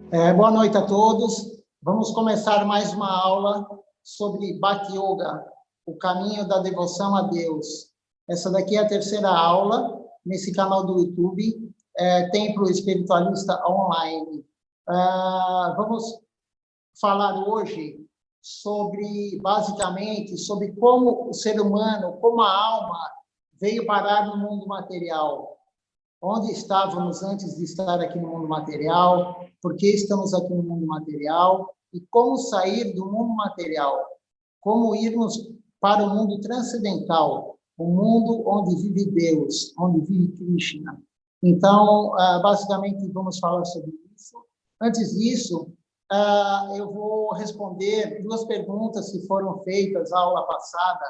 Boa noite a todos. Vamos começar mais uma aula sobre Bhakti Yoga, o caminho da devoção a Deus. Essa daqui é a terceira aula nesse canal do YouTube, Templo Espiritualista Online. Vamos falar hoje basicamente, sobre como o ser humano, como a alma veio parar no mundo material. Onde estávamos antes de estar aqui no mundo material, por que estamos aqui no mundo material e como sair do mundo material, como irmos para o mundo transcendental, o mundo onde vive Deus, onde vive Krishna. Então, basicamente, vamos falar sobre isso. Antes disso, eu vou responder duas perguntas que foram feitas na aula passada.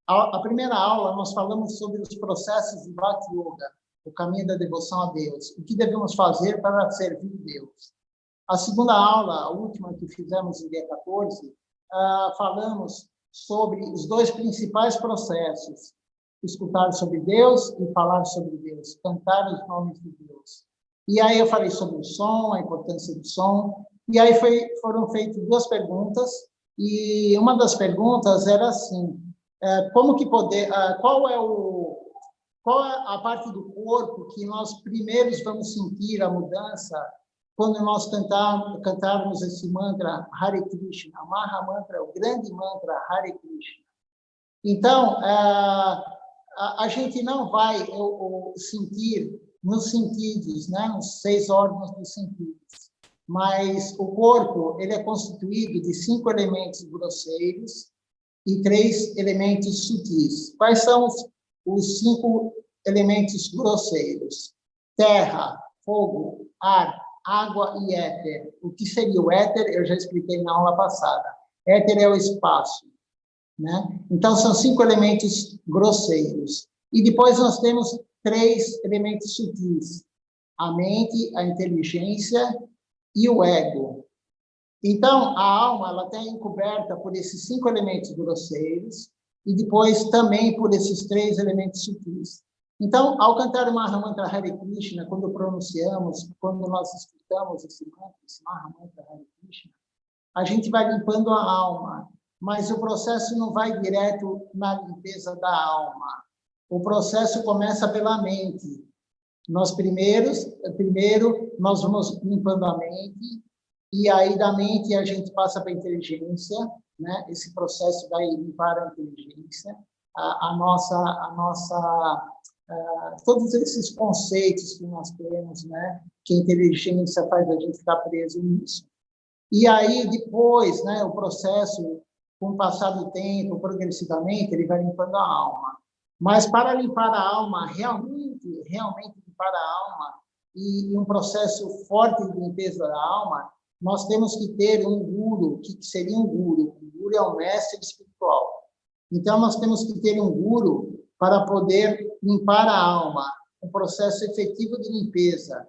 A primeira aula, nós falamos sobre os processos de Bhakti Yoga, o caminho da devoção a Deus, o que devemos fazer para servir Deus. A segunda aula, a última que fizemos no dia 14, falamos sobre os dois principais processos, escutar sobre Deus e falar sobre Deus, cantar os nomes de Deus. E aí eu falei sobre o som, a importância do som, e aí foram feitas duas perguntas, e uma das perguntas era assim, qual é a parte do corpo que nós primeiros vamos sentir a mudança quando nós cantarmos esse mantra Hare Krishna, Maha Mantra, o grande mantra Hare Krishna. Então, a gente não vai sentir nos sentidos, né, nos 6 órgãos dos sentidos, mas o corpo ele é constituído de 5 elementos grosseiros e 3 elementos sutis. Quais são os 5 elementos grosseiros? Terra, fogo, ar, água e éter. O que seria o éter? Eu já expliquei na aula passada. Éter é o espaço, né? Então, são 5 elementos grosseiros. E depois nós temos 3 elementos sutis. A mente, a inteligência e o ego. Então, a alma ela está encoberta por esses 5 elementos grosseiros, e depois também por esses 3 elementos sutis. Então, ao cantar o Maha Mantra Hare Krishna, quando pronunciamos, quando nós escutamos esse Maha Mantra Hare Krishna, a gente vai limpando a alma, mas o processo não vai direto na limpeza da alma. O processo começa pela mente. Primeiro nós vamos limpando a mente, e aí da mente a gente passa para a inteligência, né? Esse processo vai limpar a inteligência, todos esses conceitos que nós temos, né? Que a inteligência faz a gente ficar preso nisso. E aí depois, né? O processo, com o passar do tempo, progressivamente, ele vai limpando a alma. Mas para limpar a alma, realmente limpar a alma, e um processo forte de limpeza da alma, nós temos que ter um guru. O que seria um guru? Um guru é um mestre espiritual. Então, nós temos que ter um guru para poder limpar a alma, um processo efetivo de limpeza.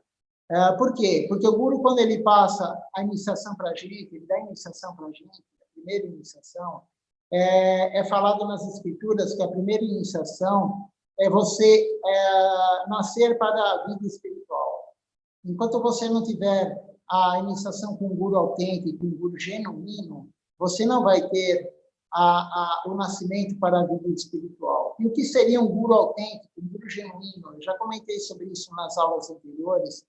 Por quê? Porque o guru, quando ele passa a iniciação para a gente, ele dá a iniciação para a gente, a primeira iniciação, é falado nas escrituras que a primeira iniciação é você nascer para a vida espiritual. Enquanto você não tiver a iniciação com um guru autêntico, um guru genuíno, você não vai ter o nascimento para a vida espiritual. E o que seria um guru autêntico, um guru genuíno? Eu já comentei sobre isso nas aulas anteriores,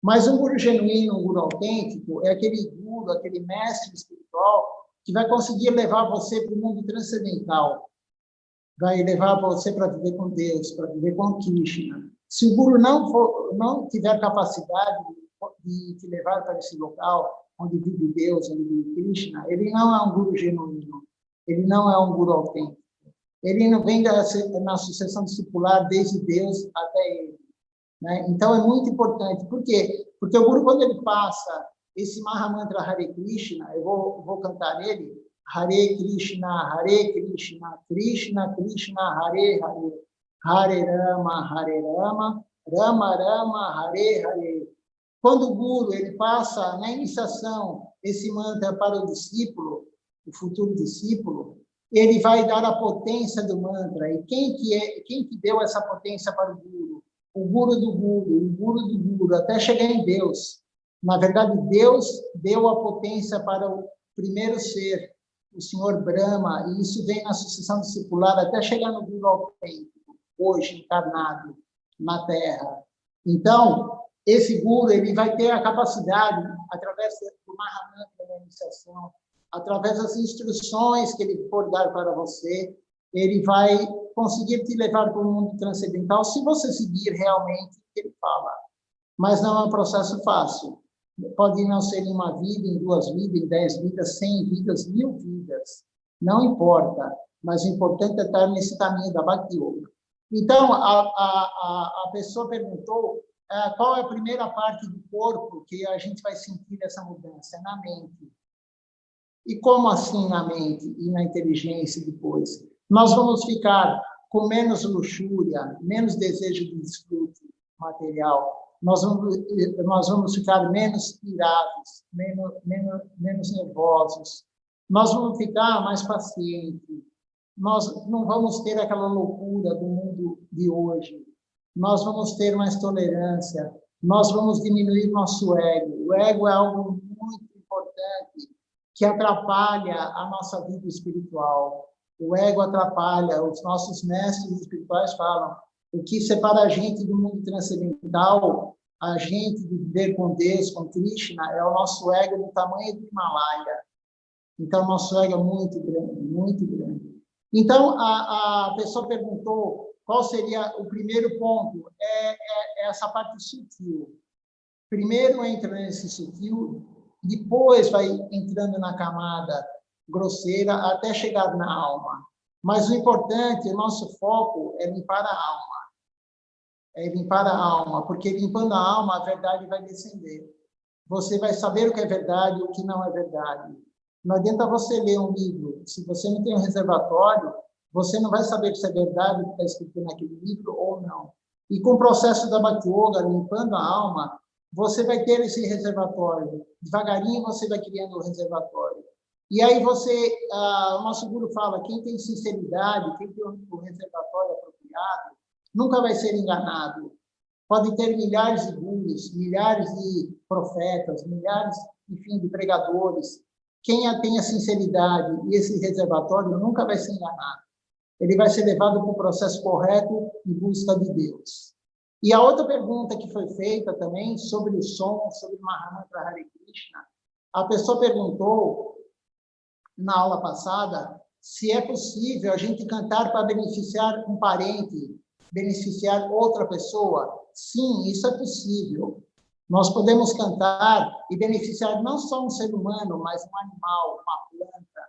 mas um guru genuíno, um guru autêntico, é aquele guru, aquele mestre espiritual que vai conseguir levar você para o mundo transcendental, vai levar você para viver com Deus, para viver com Krishna. Se o guru não tiver capacidade de te levar para esse local onde vive Deus, onde vive Krishna, ele não é um guru genuíno, ele não é um guru autêntico. Ele não vem na sucessão discipular desde Deus até ele, né? Então, é muito importante. Por quê? Porque o guru, quando ele passa esse Maha Mantra Hare Krishna, eu vou cantar ele, Hare Krishna, Krishna Krishna, Hare Hare, Hare Rama, Rama Rama, Hare Hare. Quando o guru ele passa na iniciação esse mantra para o discípulo, o futuro discípulo, ele vai dar a potência do mantra. E quem que deu essa potência para o guru? O guru do guru, até chegar em Deus. Na verdade, Deus deu a potência para o primeiro ser, o Senhor Brahma, e isso vem na sucessão discipular até chegar no Guru autêntico, hoje encarnado na Terra. Então, esse Guru ele vai ter a capacidade, através do Mahamantra da iniciação, através das instruções que ele for dar para você, ele vai conseguir te levar para o mundo transcendental se você seguir realmente o que ele fala. Mas não é um processo fácil. Pode não ser em uma vida, em 2 vidas, em 10 vidas, 100 vidas, 1000 vidas. Não importa. Mas o importante é estar nesse caminho da Bhakti Yoga. Então, a pessoa perguntou qual é a primeira parte do corpo que a gente vai sentir essa mudança? É na mente. E como assim na mente e na inteligência depois? Nós vamos ficar com menos luxúria, menos desejo de desfrute material. Nós vamos ficar menos irados, menos nervosos. Nós vamos ficar mais pacientes. Nós não vamos ter aquela loucura do mundo de hoje. Nós vamos ter mais tolerância. Nós vamos diminuir nosso ego. O ego é algo muito importante que atrapalha a nossa vida espiritual. O ego atrapalha. Os nossos mestres espirituais falam: o que separa a gente do mundo transcendental, a gente de viver com Deus, com Krishna, é o nosso ego do tamanho do Himalaia. Então, nosso ego é muito grande, muito grande. Então, a pessoa perguntou qual seria o primeiro ponto. É essa parte sutil. Primeiro entra nesse sutil, depois vai entrando na camada grosseira até chegar na alma. Mas o importante, o nosso foco é limpar a alma. É limpar a alma, porque limpando a alma, a verdade vai descender. Você vai saber o que é verdade e o que não é verdade. Não adianta você ler um livro. Se você não tem um reservatório, você não vai saber se é verdade o que está escrito naquele livro ou não. E com o processo da Bhakti Yoga, limpando a alma, você vai ter esse reservatório. Devagarinho você vai criando o reservatório. E aí o nosso guru fala, quem tem sinceridade, quem tem o reservatório apropriado, nunca vai ser enganado. Pode ter milhares de gurus, milhares de profetas, milhares, enfim, de pregadores. Quem tem a sinceridade e esse reservatório nunca vai ser enganado. Ele vai ser levado para o processo correto em busca de Deus. E a outra pergunta que foi feita também sobre o som, sobre o Mahamantra Hare Krishna, a pessoa perguntou na aula passada se é possível a gente cantar para beneficiar um parente, beneficiar outra pessoa. Sim, isso é possível. Nós podemos cantar e beneficiar não só um ser humano, mas um animal, uma planta,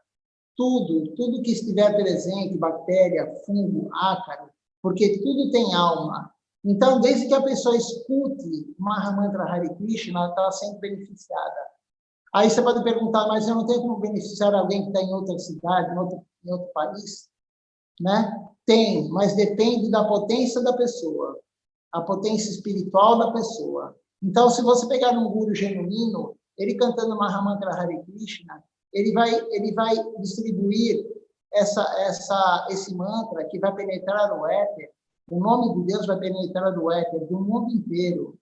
tudo que estiver presente, bactéria, fungo, ácaro, porque tudo tem alma. Então, desde que a pessoa escute Mahamantra Hare Krishna, ela está sendo beneficiada. Aí você pode perguntar, mas eu não tenho como beneficiar alguém que está em outra cidade, em outro país? Né? Tem, mas depende da potência da pessoa, a potência espiritual da pessoa. Então, se você pegar um guru genuíno, ele cantando Mahamantra Hare Krishna, ele vai distribuir esse mantra que vai penetrar o éter. O nome de Deus vai penetrar o éter do mundo inteiro,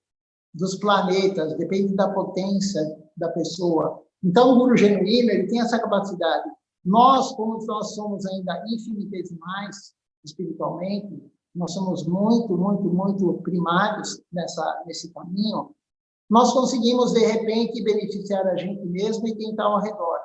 dos planetas, depende da potência da pessoa. Então, o guru genuíno, ele tem essa capacidade. Nós, como nós somos ainda infinitesimais espiritualmente, nós somos muito, muito, muito primários nesse caminho, nós conseguimos, de repente, beneficiar a gente mesmo e quem está ao redor.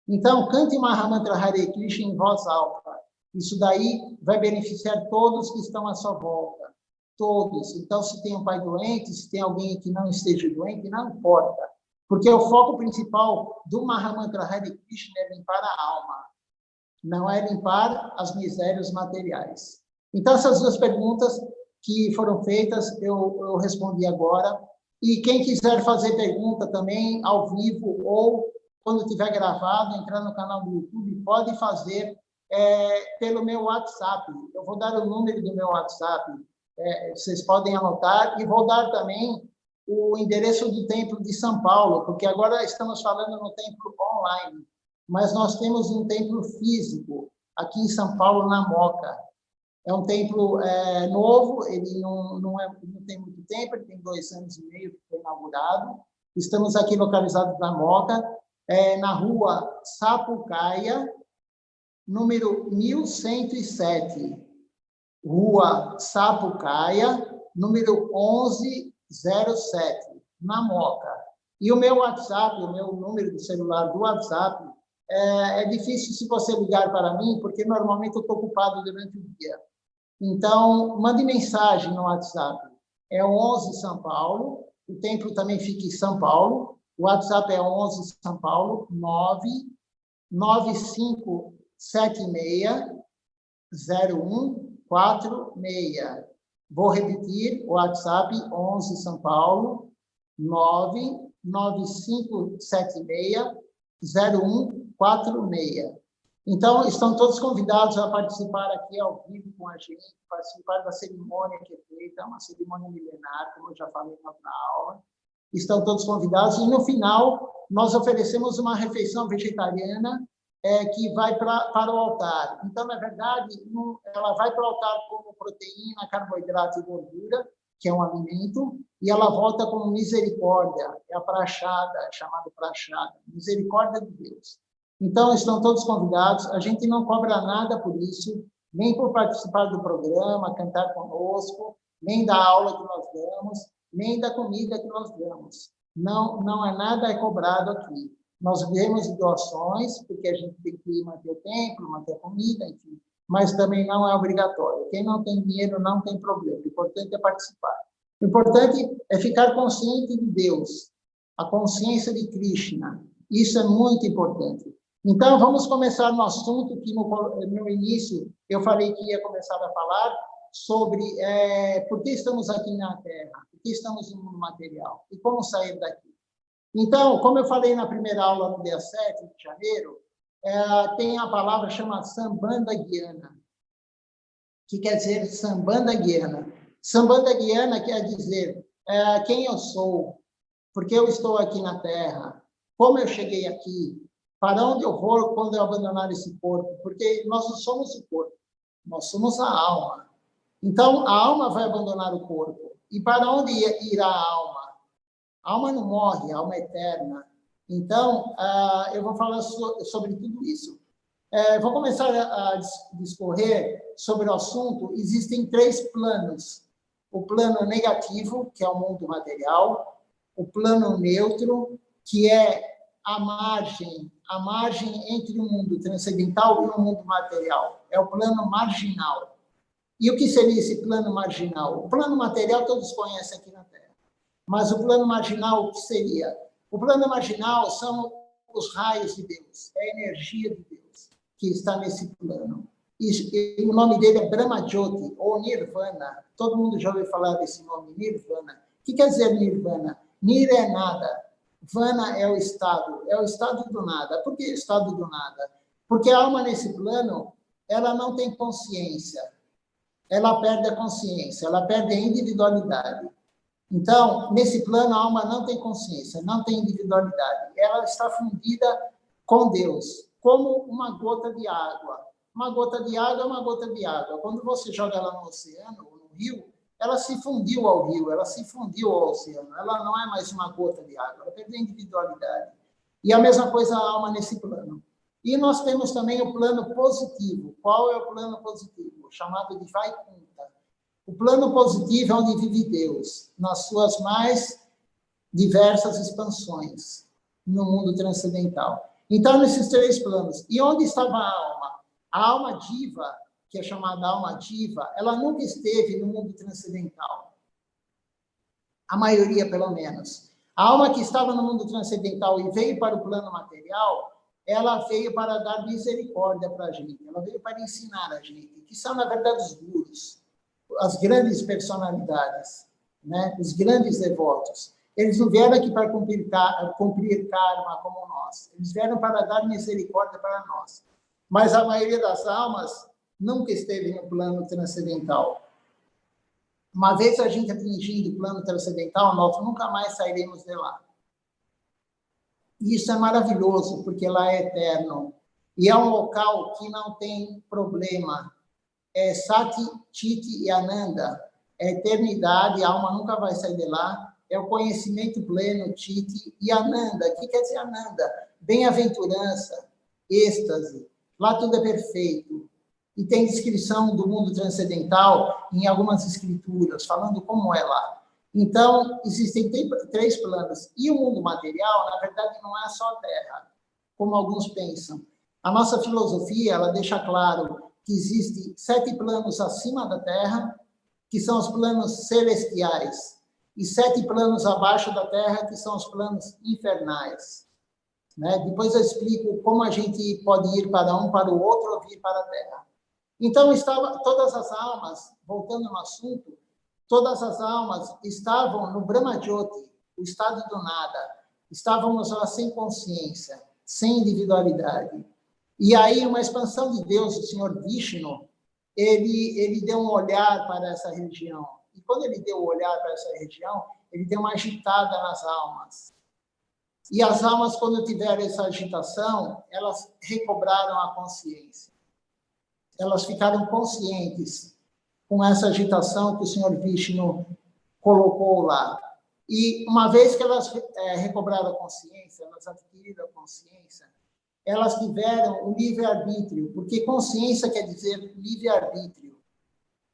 Então, cante Mahamantra Hare Krishna em voz alta. Isso daí vai beneficiar todos que estão à sua volta. Todos. Então, se tem um pai doente, se tem alguém que não esteja doente, não importa. Porque o foco principal do Mahamantra Hare Krishna é limpar a alma. Não é limpar as misérias materiais. Então, essas duas perguntas que foram feitas, eu respondi agora. E quem quiser fazer pergunta também, ao vivo, ou quando tiver gravado, entrar no canal do YouTube, pode fazer pelo meu WhatsApp. Eu vou dar o número do meu WhatsApp. Vocês podem anotar. E vou dar também o endereço do Templo de São Paulo, porque agora estamos falando no templo online. Mas nós temos um templo físico, aqui em São Paulo, na Moca. É um templo novo, ele não tem muito tempo, ele tem 2 anos e meio que foi inaugurado. Estamos aqui localizados na Moca, na rua Sapucaia, número 1107. Rua Sapucaia, número 1107, na Moca. E o meu WhatsApp, o meu número de celular do WhatsApp, é difícil se você ligar para mim, porque normalmente eu estou ocupado durante o dia. Então, mande mensagem no WhatsApp. É 11 São Paulo, o templo também fica em São Paulo. O WhatsApp é 11 São Paulo, 995760146. Vou repetir, o WhatsApp 11 São Paulo, 995760146. Então, estão todos convidados a participar aqui ao vivo com a gente, participar da cerimônia que é feita, uma cerimônia milenar, como eu já falei na outra aula. Estão todos convidados. E, no final, nós oferecemos uma refeição vegetariana que vai para o altar. Então, na verdade, ela vai para o altar como proteína, carboidrato e gordura, que é um alimento, e ela volta como misericórdia, é a prachada, chamada prachada, misericórdia de Deus. Então, estão todos convidados, a gente não cobra nada por isso, nem por participar do programa, cantar conosco, nem da aula que nós damos, nem da comida que nós damos. Não é nada cobrado aqui. Nós vivemos de doações, porque a gente tem que manter o templo, manter a comida, enfim, mas também não é obrigatório. Quem não tem dinheiro não tem problema, o importante é participar. O importante é ficar consciente de Deus, a consciência de Krishna. Isso é muito importante. Então, vamos começar no assunto que no início eu falei que ia começar a falar sobre por que estamos aqui na Terra, por que estamos no mundo material e como sair daqui. Então, como eu falei na primeira aula, no dia 7 de janeiro, tem a palavra chamada Sambandha Gyana, que quer dizer Sambandha Gyana. Sambandha Gyana quer dizer quem eu sou, por que eu estou aqui na Terra, como eu cheguei aqui, para onde eu vou quando eu abandonar esse corpo, porque nós não somos o corpo, nós somos a alma. Então, a alma vai abandonar o corpo. E para onde irá a alma? A alma não morre, a alma é eterna. Então, eu vou falar sobre tudo isso. Vou começar a discorrer sobre o assunto. Existem 3 planos. O plano negativo, que é o mundo material. O plano neutro, que é a margem entre o mundo transcendental e o mundo material. É o plano marginal. E o que seria esse plano marginal? O plano material todos conhecem aqui na Terra. Mas o plano marginal, o que seria? O plano marginal são os raios de Deus, é a energia de Deus que está nesse plano. E o nome dele é Brahma Jyoti, ou Nirvana. Todo mundo já ouviu falar desse nome, Nirvana. O que quer dizer Nirvana? Nir é nada. Vana é o estado do nada. Por que estado do nada? Porque a alma nesse plano, ela não tem consciência. Ela perde a consciência, ela perde a individualidade. Então, nesse plano, a alma não tem consciência, não tem individualidade. Ela está fundida com Deus, como uma gota de água. Uma gota de água é uma gota de água. Quando você joga ela no oceano ou no rio, ela se fundiu ao rio, ela se fundiu ao oceano. Ela não é mais uma gota de água, ela perdeu a individualidade. E a mesma coisa a alma nesse plano. E nós temos também o plano positivo. Qual é o plano positivo? Chamado de Vaikunta. O plano positivo é onde vive Deus, nas suas mais diversas expansões no mundo transcendental. Então, nesses 3 planos. E onde estava a alma? A alma diva, que é chamada alma diva, ela nunca esteve no mundo transcendental. A maioria, pelo menos. A alma que estava no mundo transcendental e veio para o plano material, ela veio para dar misericórdia para a gente, ela veio para ensinar a gente, que são, na verdade, os gurus, as grandes personalidades, né? Os grandes devotos. Eles não vieram aqui para cumprir karma como nós, eles vieram para dar misericórdia para nós. Mas a maioria das almas nunca esteve no plano transcendental. Uma vez a gente atingindo o plano transcendental, nós nunca mais sairemos de lá. E isso é maravilhoso, porque lá é eterno. E é um local que não tem problema. é Sati, Chiti e Ananda. É a eternidade, a alma nunca vai sair de lá. É o conhecimento pleno, Chiti e Ananda. O que quer dizer Ananda? Bem-aventurança, êxtase. Lá tudo é perfeito. E tem descrição do mundo transcendental em algumas escrituras, falando como é lá. Então, existem 3 planos. E o mundo material, na verdade, não é só a Terra, como alguns pensam. A nossa filosofia, ela deixa claro que existem 7 planos acima da Terra, que são os planos celestiais, e 7 planos abaixo da Terra, que são os planos infernais. Né? Depois eu explico como a gente pode ir para um, para o outro, ou vir para a Terra. Então, todas as almas, voltando no assunto, todas as almas estavam no Brahma-Jyoti, o estado do nada. Estávamos lá sem consciência, sem individualidade. E aí, uma expansão de Deus, o Senhor Vishnu, ele deu um olhar para essa região. E quando ele deu o olhar para essa região, ele deu uma agitada nas almas. E as almas, quando tiveram essa agitação, elas recobraram a consciência. Elas ficaram conscientes com essa agitação que o Senhor Vishnu colocou lá. E uma vez que elas recobraram a consciência, elas adquiriram a consciência, elas tiveram o livre-arbítrio, porque consciência quer dizer livre-arbítrio.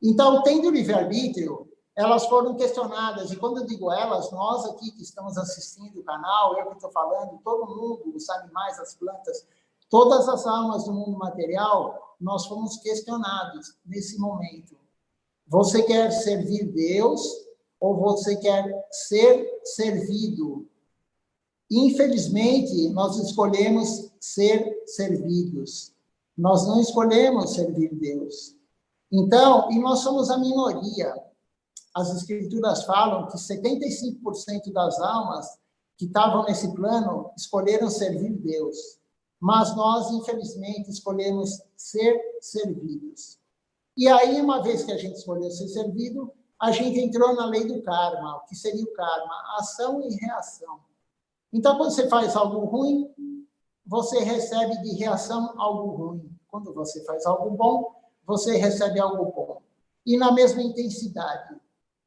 Então, tendo livre-arbítrio, elas foram questionadas, e quando eu digo elas, nós aqui que estamos assistindo o canal, eu que estou falando, todo mundo, os animais, as plantas, todas as almas do mundo material, nós fomos questionados nesse momento. Você quer servir Deus ou você quer ser servido? Infelizmente, nós escolhemos ser servidos. Nós não escolhemos servir Deus. Então, e nós somos a minoria. As escrituras falam que 75% das almas que estavam nesse plano escolheram servir Deus. Mas nós, infelizmente, escolhemos ser servidos. E aí, uma vez que a gente escolheu ser servido, a gente entrou na lei do karma. O que seria o karma? Ação e reação. Então, quando você faz algo ruim, você recebe de reação algo ruim. Quando você faz algo bom, você recebe algo bom. E na mesma intensidade.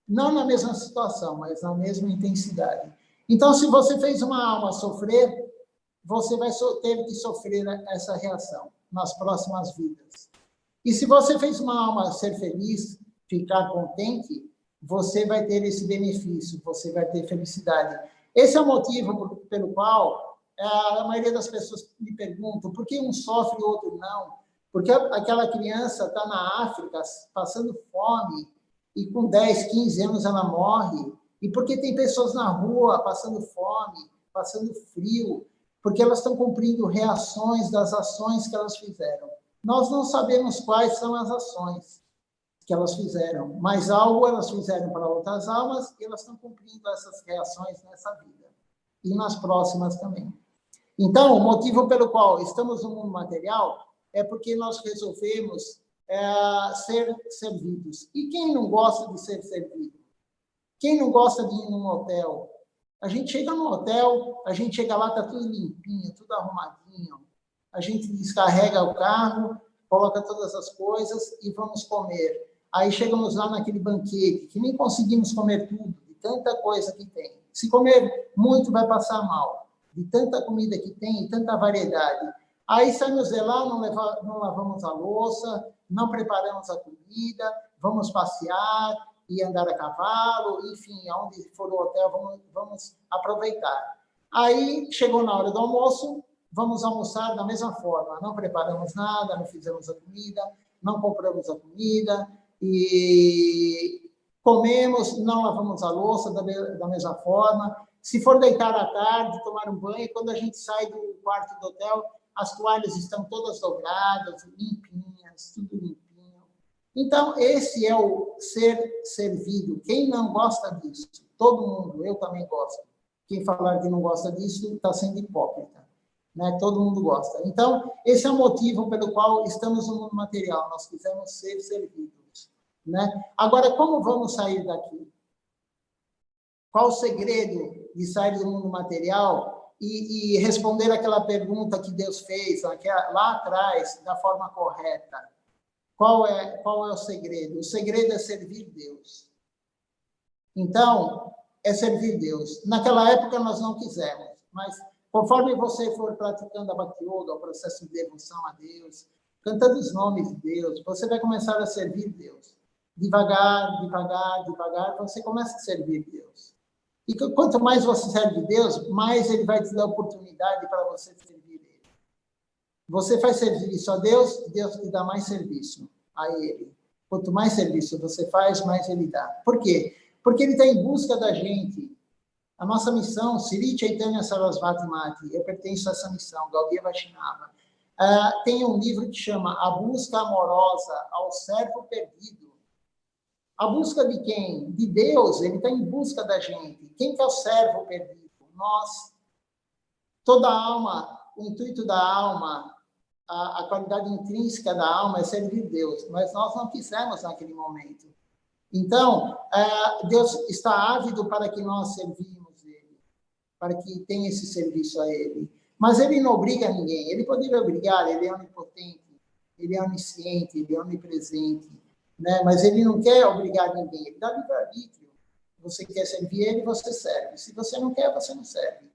Não na mesma situação, mas na mesma intensidade. Então, se você fez uma alma sofrer, você vai ter que sofrer essa reação nas próximas vidas. E se você fez uma alma ser feliz, ficar contente, você vai ter esse benefício, você vai ter felicidade. Esse é o motivo pelo qual a maioria das pessoas me perguntam por que um sofre e o outro não. Porque aquela criança está na África passando fome e com 10, 15 anos ela morre. E porque tem pessoas na rua passando fome, passando frio, porque elas estão cumprindo reações das ações que elas fizeram. Nós não sabemos quais são as ações que elas fizeram, mas algo elas fizeram para outras almas e elas estão cumprindo essas reações nessa vida e nas próximas também. Então, o motivo pelo qual estamos no mundo material é porque nós resolvemos ser servidos. E quem não gosta de ser servido? Quem não gosta de ir num hotel? A gente chega no hotel, a gente chega lá, está tudo limpinho, tudo arrumadinho. A gente descarrega o carro, coloca todas as coisas e vamos comer. Aí chegamos lá naquele banquete, que nem conseguimos comer tudo, de tanta coisa que tem. Se comer muito, vai passar mal, de tanta comida que tem e tanta variedade. Aí saímos de lá, não lavamos a louça, não preparamos a comida, vamos passear e andar a cavalo, enfim, aonde for o hotel, vamos aproveitar. Aí chegou na hora do almoço, vamos almoçar da mesma forma. Não preparamos nada, não fizemos a comida, não compramos a comida, e comemos, não lavamos a louça da mesma forma. Se for deitar à tarde, tomar um banho, quando a gente sai do quarto do hotel, as toalhas estão todas dobradas, limpinhas, tudo limpinho. Então, esse é o ser servido. Quem não gosta disso? Todo mundo, eu também gosto. Quem falar que não gosta disso está sendo hipócrita. Né? Todo mundo gosta. Então, esse é o motivo pelo qual estamos no mundo material. Nós quisemos ser servidos. Né? Agora, como vamos sair daqui? Qual o segredo de sair do mundo material e responder aquela pergunta que Deus fez lá atrás, da forma correta? qual é o segredo? O segredo é servir Deus. Então, é servir Deus. Naquela época nós não quisemos, mas conforme você for praticando a Bhakti Yoga, o processo de devoção a Deus, cantando os nomes de Deus, você vai começar a servir Deus. Devagar, devagar, devagar, você começa a servir Deus. E quanto mais você serve Deus, mais Ele vai te dar oportunidade para você servir Ele. Você faz serviço a Deus, Deus te dá mais serviço a Ele. Quanto mais serviço você faz, mais Ele dá. Por quê? Porque Ele está em busca da gente. A nossa missão, Sri Chaitanya Sarasvati Mati, eu pertenço a essa missão, Gaudiya Vaishnava. Tem um livro que chama A Busca Amorosa ao Servo Perdido. A busca de quem? De Deus, Ele está em busca da gente. Quem que é o servo perdido? Nós. Toda alma, o intuito da alma, a qualidade intrínseca da alma é servir Deus, mas nós não quisemos naquele momento. Então, Deus está ávido para que nós servimos Ele, para que tenha esse serviço a Ele. Mas Ele não obriga ninguém. Ele poderia obrigar, Ele é onipotente, Ele é onisciente, Ele é onipresente, né? Mas Ele não quer obrigar ninguém. Ele dá livre-arbítrio. Você quer servir Ele, você serve. Se você não quer, você não serve.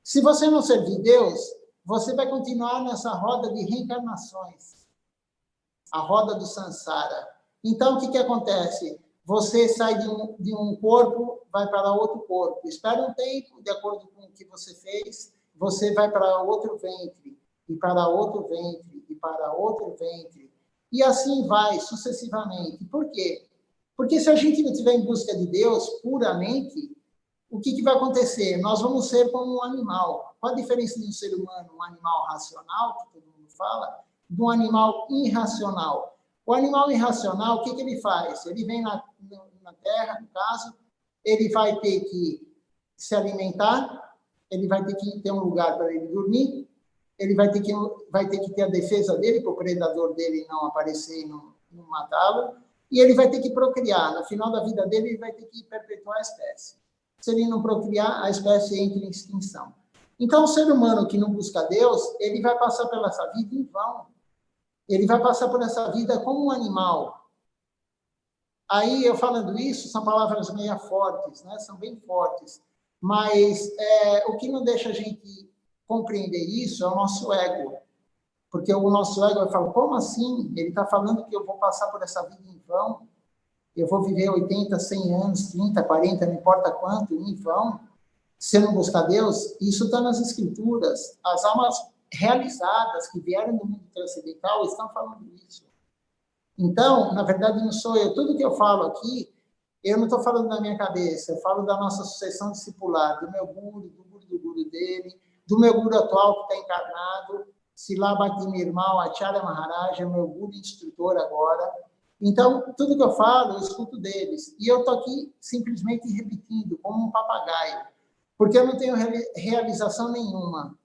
Se você não servir Deus, você vai continuar nessa roda de reencarnações, a roda do Sansara. Então, o que acontece? Você sai de um corpo, vai para outro corpo. Espera um tempo, de acordo com o que você fez, você vai para outro ventre, e para outro ventre, e para outro ventre. E assim vai, sucessivamente. Por quê? Porque se a gente não estiver em busca de Deus puramente, o que vai acontecer? Nós vamos ser como um animal. Qual a diferença de um ser humano, um animal racional, que todo mundo fala, de um animal irracional? O animal irracional, o que ele faz? Ele vem na Terra, no caso, ele vai ter que se alimentar, ele vai ter que ter um lugar para ele dormir, ele vai ter que ter a defesa dele, para o predador dele não aparecer e não matá-lo, e ele vai ter que procriar. No final da vida dele, ele vai ter que perpetuar a espécie. Se ele não procriar, a espécie entra em extinção. Então, o ser humano que não busca Deus, ele vai passar pela essa vida em vão. Ele vai passar por essa vida como um animal. Aí, eu falando isso, são palavras meio fortes, né? São bem fortes. Mas o que não deixa a gente compreender isso é o nosso ego. Porque o nosso ego vai falar, como assim? Ele está falando que eu vou passar por essa vida em vão? Eu vou viver 80, 100 anos, 30, 40, não importa quanto, em vão, se eu não buscar Deus? Isso está nas Escrituras. As almas realizadas que vieram do mundo transcendental estão falando isso. Então, na verdade, não sou eu. Tudo que eu falo aqui, eu não estou falando da minha cabeça, eu falo da nossa sucessão discipular, do meu guru, do guru dele, do meu guru atual que está encarnado, Srila Bhakti-Nirmal Acharya Maharaj, é meu guru instrutor agora. Então, tudo que eu falo, eu escuto deles. E eu estou aqui simplesmente repetindo, como um papagaio, porque eu não tenho realização nenhuma.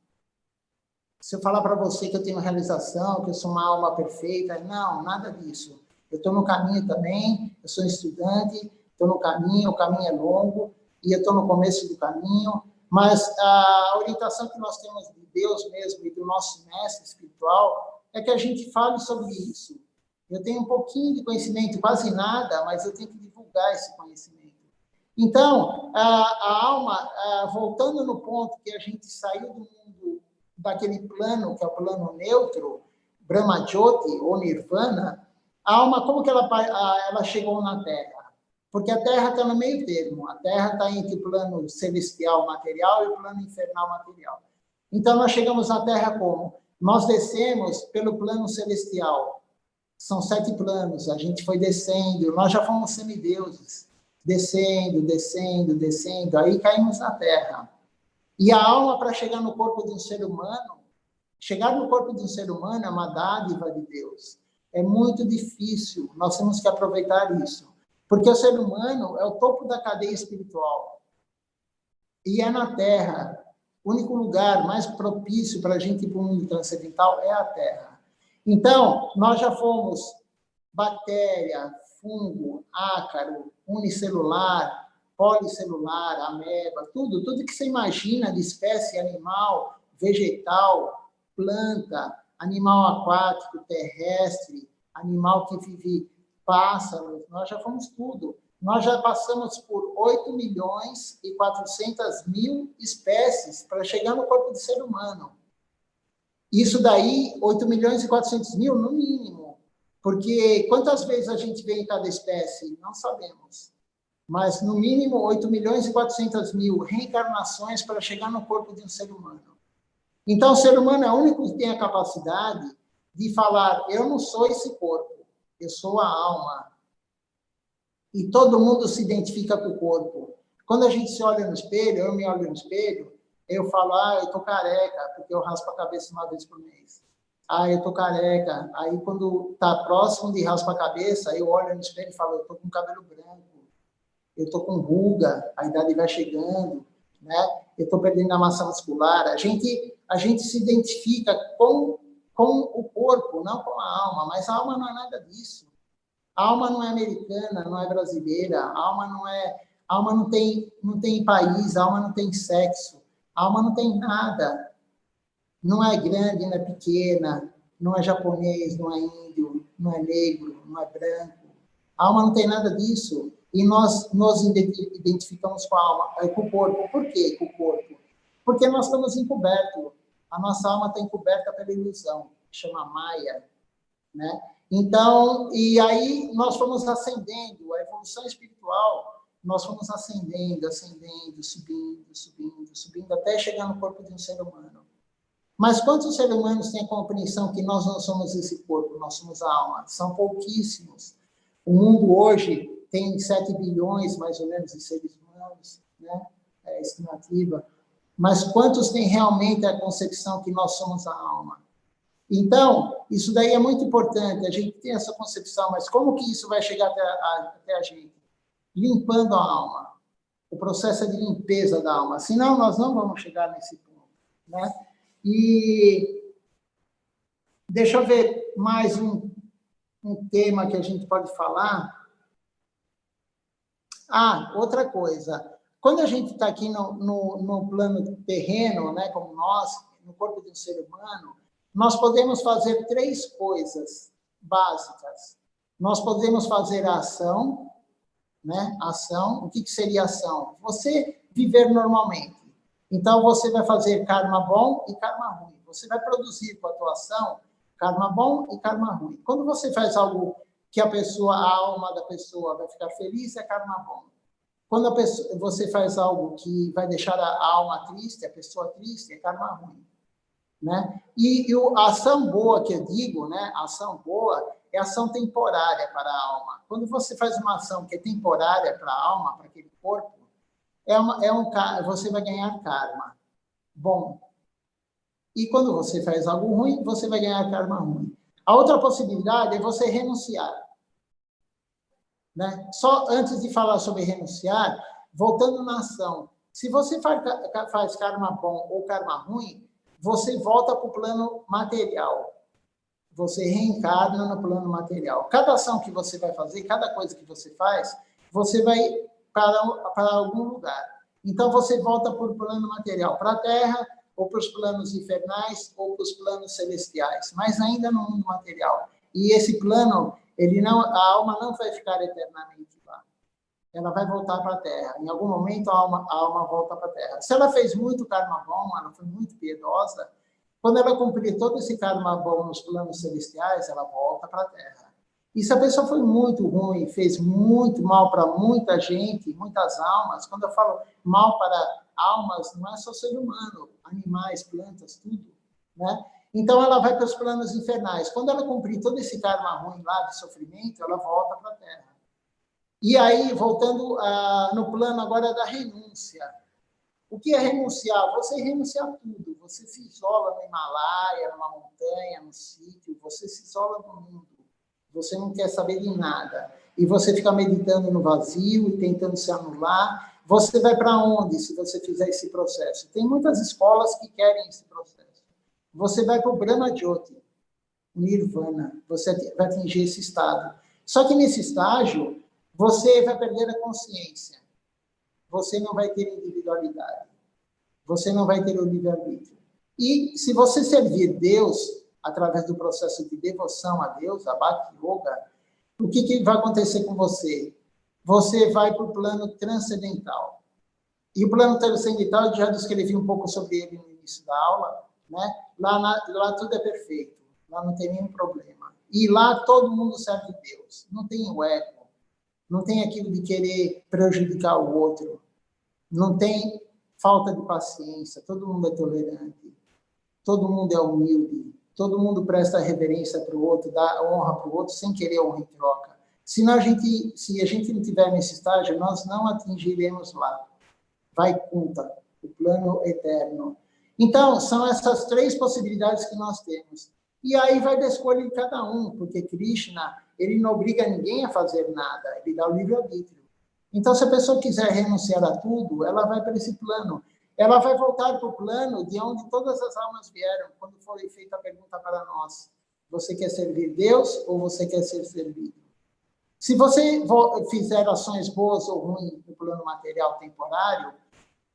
Se eu falar para você que eu tenho realização, que eu sou uma alma perfeita, não, nada disso. Eu estou no caminho também, eu sou estudante, estou no caminho, o caminho é longo, e eu estou no começo do caminho, mas a orientação que nós temos de Deus mesmo e do nosso mestre espiritual é que a gente fale sobre isso. Eu tenho um pouquinho de conhecimento, quase nada, mas eu tenho que divulgar esse conhecimento. Então, a alma, voltando no ponto que a gente saiu do mundo, daquele plano, que é o plano neutro, Brahma Jyoti, ou Nirvana, a alma, como que ela chegou na Terra? Porque a Terra está no meio termo. A Terra está entre o plano celestial material e o plano infernal material. Então, nós chegamos na Terra como? Nós descemos pelo plano celestial. São 7 planos, a gente foi descendo, nós já fomos semideuses, descendo, descendo, descendo, aí caímos na Terra. E a alma, para chegar no corpo de um ser humano, chegar no corpo de um ser humano é uma dádiva de Deus. É muito difícil, nós temos que aproveitar isso. Porque o ser humano é o topo da cadeia espiritual. E é na Terra. O único lugar mais propício para a gente ir para o mundo transcendental é a Terra. Então, nós já fomos bactéria, fungo, ácaro, unicelular, policelular, ameba, tudo que você imagina de espécie animal, vegetal, planta, animal aquático, terrestre, animal que vive, pássaros, nós já fomos tudo. Nós já passamos por 8.400.000 espécies para chegar no corpo do ser humano. Isso daí, 8.400.000 no mínimo. Porque quantas vezes a gente vê em cada espécie? Não sabemos. Mas, no mínimo, 8.400.000 reencarnações para chegar no corpo de um ser humano. Então, o ser humano é o único que tem a capacidade de falar, eu não sou esse corpo, eu sou a alma. E todo mundo se identifica com o corpo. Quando a gente se olha no espelho, eu me olho no espelho, eu falo, eu tô careca, porque eu raspo a cabeça uma vez por mês. Eu tô careca. Aí, quando tá próximo de raspa a cabeça, eu olho no espelho e falo, eu tô com cabelo branco, eu tô com ruga, a idade vai chegando, né? Eu tô perdendo a massa muscular. A gente se identifica com o corpo, não com a alma, mas a alma não é nada disso. A alma não é americana, não é brasileira, a alma não tem país, a alma não tem sexo, a alma não tem nada. Não é grande, não é pequena, não é japonês, não é índio, não é negro, não é branco. A alma não tem nada disso. E nós nos identificamos com a alma, com o corpo. Por quê com o corpo? Porque nós estamos encobertos. A nossa alma está encoberta pela ilusão, que chama Maya, né? Então, e aí nós fomos ascendendo, a evolução espiritual, nós fomos ascendendo, subindo, até chegar no corpo de um ser humano. Mas quantos seres humanos têm a compreensão que nós não somos esse corpo, nós somos a alma? São pouquíssimos. O mundo hoje tem 7 bilhões, mais ou menos, de seres humanos, né? É a estimativa. Mas quantos têm realmente a concepção que nós somos a alma? Então, isso daí é muito importante, a gente tem essa concepção, mas como que isso vai chegar até a gente? Limpando a alma. O processo é de limpeza da alma. Senão, nós não vamos chegar nesse ponto, né? E deixa eu ver mais um tema que a gente pode falar. Outra coisa. Quando a gente está aqui no plano terreno, né, como nós, no corpo de um ser humano, nós podemos fazer 3 coisas básicas. Nós podemos fazer a ação, né? Ação. O que seria ação? Você viver normalmente. Então, você vai fazer karma bom e karma ruim. Você vai produzir com a tua ação karma bom e karma ruim. Quando você faz algo que a alma da pessoa vai ficar feliz, é karma bom. Quando você faz algo que vai deixar a alma triste, a pessoa triste, é karma ruim, né? E a ação boa que eu digo, né? A ação boa é ação temporária para a alma. Quando você faz uma ação que é temporária para a alma, para aquele corpo, você vai ganhar karma bom. E quando você faz algo ruim, você vai ganhar karma ruim. A outra possibilidade é você renunciar, né? Só antes de falar sobre renunciar, voltando na ação, se você faz karma bom ou karma ruim, você volta para o plano material. Você reencarna no plano material. Cada ação que você vai fazer, cada coisa que você faz, você vai para algum lugar. Então, você volta para o plano material, para a Terra, ou para os planos infernais, ou para os planos celestiais, mas ainda no mundo material. E esse plano, a alma não vai ficar eternamente lá. Ela vai voltar para a Terra. Em algum momento, a alma volta para a Terra. Se ela fez muito karma bom, ela foi muito piedosa, quando ela cumprir todo esse karma bom nos planos celestiais, ela volta para a Terra. E se a pessoa foi muito ruim, fez muito mal para muita gente, muitas almas, quando eu falo mal para almas, não é só ser humano, animais, plantas, tudo, né? Então, ela vai para os planos infernais. Quando ela cumprir todo esse karma ruim lá de sofrimento, ela volta para a Terra. E aí, voltando no plano agora da renúncia. O que é renunciar? Você renunciar a tudo. Você se isola no Himalaia, numa montanha, num sítio. Você se isola do mundo. Você não quer saber de nada. E você fica meditando no vazio e tentando se anular. Você vai para onde se você fizer esse processo? Tem muitas escolas que querem esse processo. Você vai para o Brahma Jyoti, o Nirvana. Você vai atingir esse estado. Só que nesse estágio, você vai perder a consciência. Você não vai ter individualidade. Você não vai ter o livre-arbítrio. E se você servir Deus, através do processo de devoção a Deus, a Bhakti Yoga, o que vai acontecer com você? Você vai para o plano transcendental. E o plano transcendental, eu já descrevi um pouco sobre ele no início da aula, né? Lá tudo é perfeito, lá não tem nenhum problema. E lá todo mundo serve Deus, não tem o ego, não tem aquilo de querer prejudicar o outro, não tem falta de paciência, todo mundo é tolerante, todo mundo é humilde, todo mundo presta reverência para o outro, dá honra para o outro sem querer honra em troca. Se a gente não tiver nesse estágio, nós não atingiremos lá. Vai conta, o plano eterno. Então, são essas três possibilidades que nós temos. E aí vai da escolha de cada um, porque Krishna, ele não obriga ninguém a fazer nada, ele dá o livre-arbítrio. Então, se a pessoa quiser renunciar a tudo, ela vai para esse plano. Ela vai voltar para o plano de onde todas as almas vieram, quando for feita a pergunta para nós. Você quer servir Deus ou você quer ser servido? Se você fizer ações boas ou ruins no plano material temporário,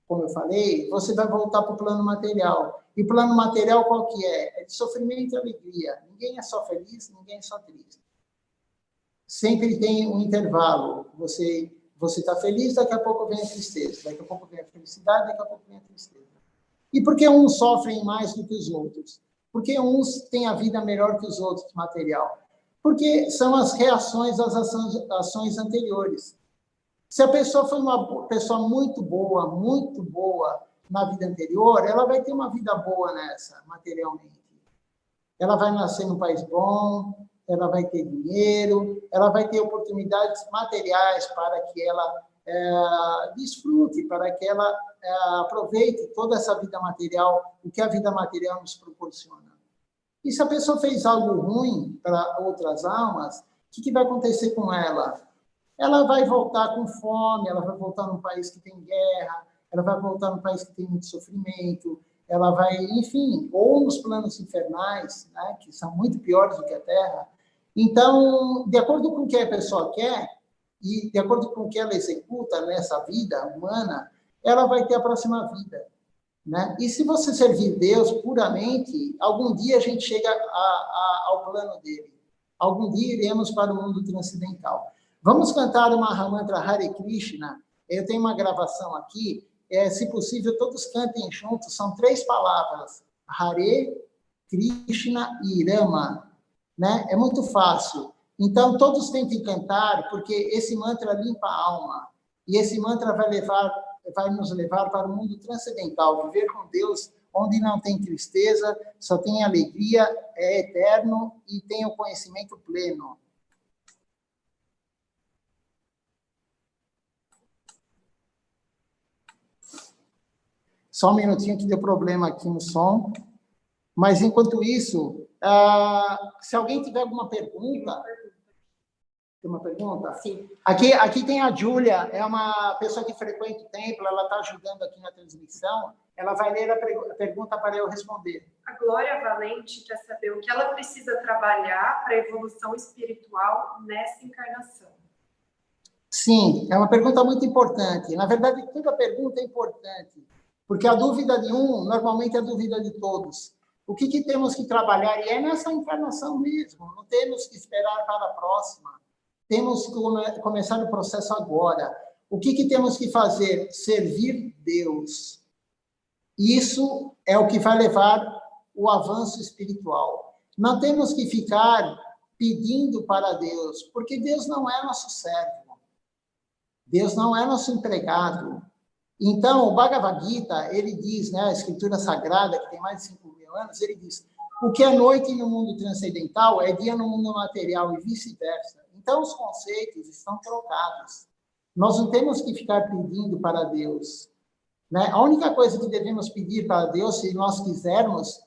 como eu falei, você vai voltar para o plano material. E o plano material qual que é? É de sofrimento e alegria. Ninguém é só feliz, ninguém é só triste. Sempre tem um intervalo. Você está feliz, daqui a pouco vem a tristeza. Daqui a pouco vem a felicidade, daqui a pouco vem a tristeza. E por que uns sofrem mais do que os outros? Porque uns têm a vida melhor que os outros, material. Porque são as reações às ações anteriores. Se a pessoa foi uma pessoa muito boa na vida anterior, ela vai ter uma vida boa nessa, materialmente. Ela vai nascer num país bom, ela vai ter dinheiro, ela vai ter oportunidades materiais para que ela desfrute, para que ela aproveite toda essa vida material, o que a vida material nos proporciona. E se a pessoa fez algo ruim para outras almas, o que vai acontecer com ela? Ela vai voltar com fome, ela vai voltar num país que tem guerra, ela vai voltar num país que tem muito sofrimento, ela vai, enfim, ou nos planos infernais, né, que são muito piores do que a Terra. Então, de acordo com o que a pessoa quer, e de acordo com o que ela executa nessa vida humana, ela vai ter a próxima vida. Né? E se você servir Deus puramente, algum dia a gente chega ao plano dele. Algum dia iremos para o mundo transcendental. Vamos cantar uma Mahamantra Hare Krishna. Eu tenho uma gravação aqui. Se possível, todos cantem juntos. São 3 palavras. Hare, Krishna e Rama. Né? É muito fácil. Então, todos tentem cantar, porque esse mantra limpa a alma. E esse mantra vai nos levar para o mundo transcendental, viver com Deus, onde não tem tristeza, só tem alegria, é eterno e tem o conhecimento pleno. Só um minutinho que deu problema aqui no som. Mas, enquanto isso, se alguém tiver alguma pergunta... Tem uma pergunta? Sim. Aqui tem a Júlia, é uma pessoa que frequenta o templo, ela está ajudando aqui na transmissão. Ela vai ler a pergunta para eu responder. A Glória Valente quer saber o que ela precisa trabalhar para a evolução espiritual nessa encarnação. Sim, é uma pergunta muito importante. Na verdade, toda pergunta é importante, porque a dúvida de um, normalmente, é a dúvida de todos. O que temos que trabalhar? E é nessa encarnação mesmo, não temos que esperar para a próxima. Temos que começar o processo agora. O que temos que fazer? Servir Deus. Isso é o que vai levar o avanço espiritual. Não temos que ficar pedindo para Deus, porque Deus não é nosso servo. Deus não é nosso empregado. Então, o Bhagavad Gita, ele diz, né, a escritura sagrada, que tem mais de 5.000 anos, ele diz, o que é noite no mundo transcendental é dia no mundo material e vice-versa. Então, os conceitos estão trocados. Nós não temos que ficar pedindo para Deus. Né? A única coisa que devemos pedir para Deus, se nós quisermos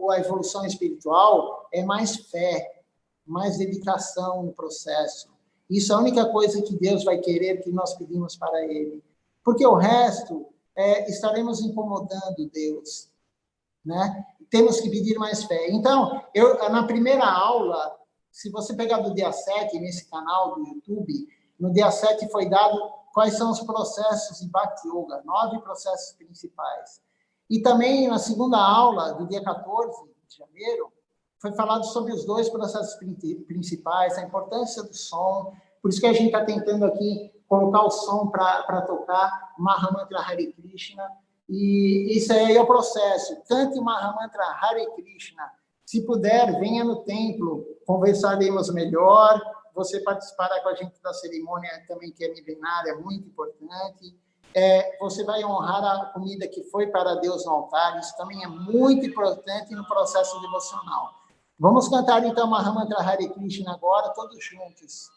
a evolução espiritual, é mais fé, mais dedicação no processo. Isso é a única coisa que Deus vai querer que nós pedimos para Ele. Porque o resto, estaremos incomodando Deus. Né? Temos que pedir mais fé. Então, na primeira aula, se você pegar do dia 7, nesse canal do YouTube, no dia 7 foi dado quais são os processos de Bhakti Yoga, 9 processos principais. E também, na segunda aula, do dia 14 de janeiro, foi falado sobre os dois processos principais, a importância do som, por isso que a gente está tentando aqui colocar o som para tocar Mahamantra Hare Krishna, e isso aí é o processo. Cante o Mahamantra Hare Krishna. Se puder, venha no templo, conversaremos melhor, você participará com a gente da cerimônia também, que é milenária, muito importante. Você vai honrar a comida que foi para Deus no altar, isso também é muito importante no processo devocional. Vamos cantar, então, Mahamantra Hare Krishna agora, todos juntos.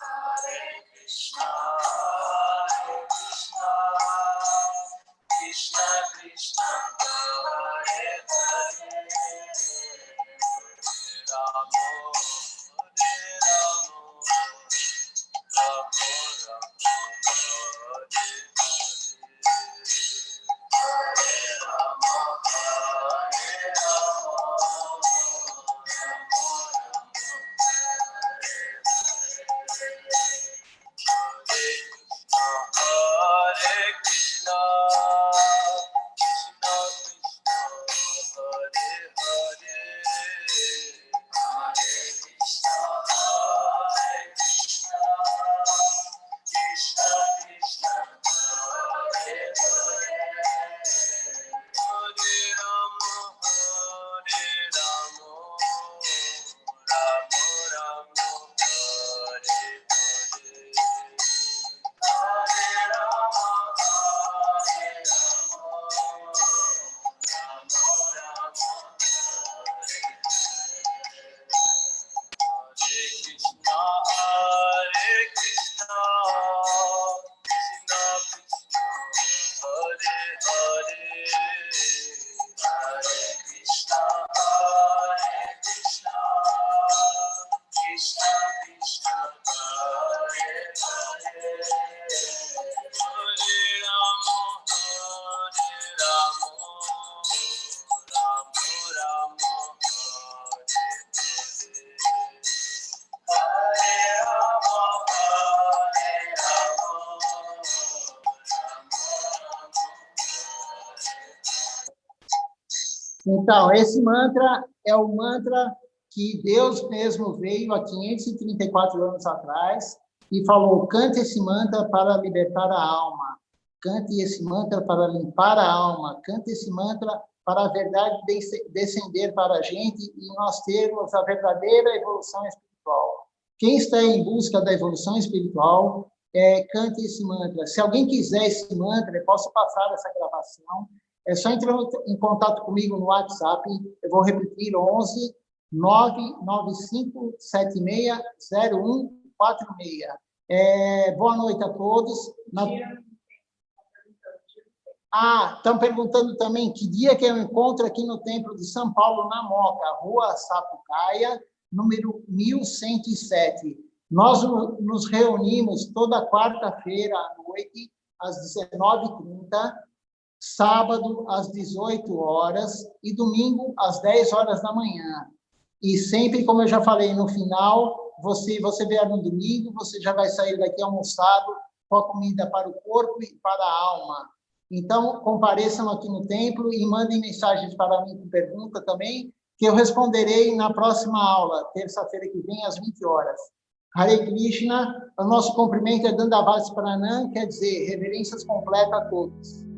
Hare Krishna, Krishna Krishna, Hare Hare, Rama Então, esse mantra é o mantra que Deus mesmo veio há 534 anos atrás e falou: cante esse mantra para libertar a alma, cante esse mantra para limpar a alma, cante esse mantra para a verdade descender para a gente e nós termos a verdadeira evolução espiritual. Quem está em busca da evolução espiritual, cante esse mantra. Se alguém quiser esse mantra, eu posso passar essa gravação. É só entrar em contato comigo no WhatsApp. Eu vou repetir: 11 995760146. Boa noite a todos. Estão perguntando também que dia que eu encontro aqui no Templo de São Paulo, na Moca, Rua Sapucaia, número 1107. Nós nos reunimos toda quarta-feira à noite, às 19h30, sábado às 18 horas e domingo às 10 horas da manhã. E sempre, como eu já falei, no final, você vier no domingo, você já vai sair daqui almoçado com a comida para o corpo e para a alma. Então, compareçam aqui no templo e mandem mensagens para mim com pergunta também, que eu responderei na próxima aula, terça-feira que vem, às 20 horas. Hare Krishna, o nosso cumprimento é Dandavats Pranam, quer dizer, reverências completas a todos.